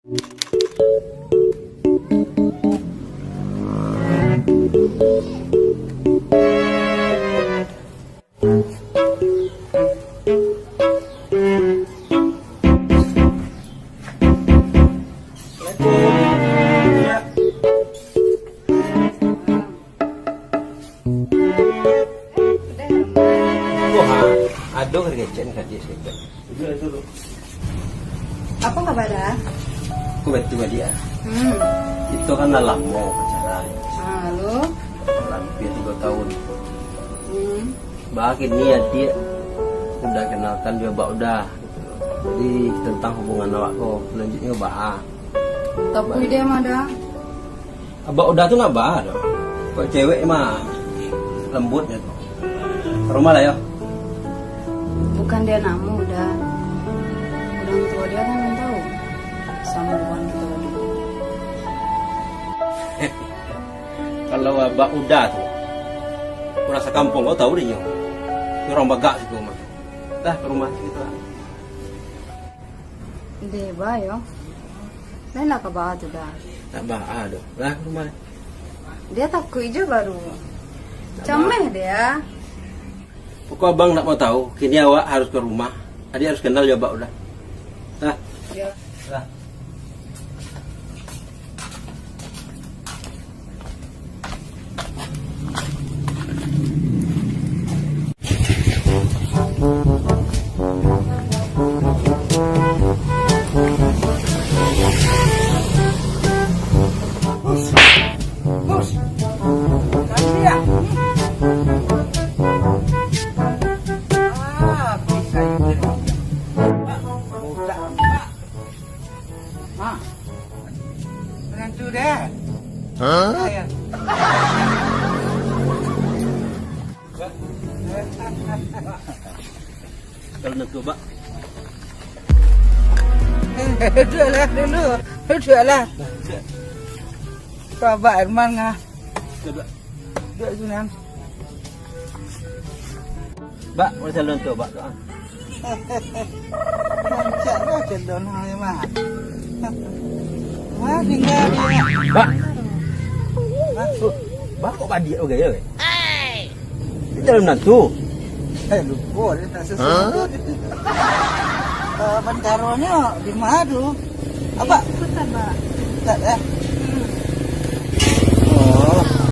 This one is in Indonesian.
Aduh, kerjaan kerja sih. Apa kabarnya? Aku betul dia. Itu kan dalam mau pacaran. Halo. Hampir 3 tahun. Bahkan niat dia udah kenalkan dia udah. Jadi tentang hubungan awakku selanjutnya Tapi dia mah dah. Abah udah tuh nggak dong. Kok cewek mah lembutnya tuh. Ke rumah lah ya. Bukan dia namu udah. Orang tua dia kan belum tahu sama hubungan kita berdua. Kalau abah udah tuh, aku rasa kampung kau tahu deh nyong. Ini orang bagak sih rumah. Dah ke rumah kita. Dia bayo. Lain lah kabar juga. Tak bah dong. Lah ke rumah. Dia takut aja baru. Cameh dia. Pokok abang nak mau tahu, kini awak harus ke rumah. Adik harus kenal ya abah udah. Nah, Ya. lah. Menantu dah. Ya. Kalau nak coba, Duduklah dulu. Duduklah. Coba Herman ngah. coba. Duduk sunam. Mbak, mau saya luan coba doang. Cak dah cendon hang mah. Wah, tinggal dia. Mbak, mbak kok padi oke ya? Ini dalam nantu. Lupa dia tak sesuatu. Bantaronya di mana tu? Apa? Ikut Mbak. Tak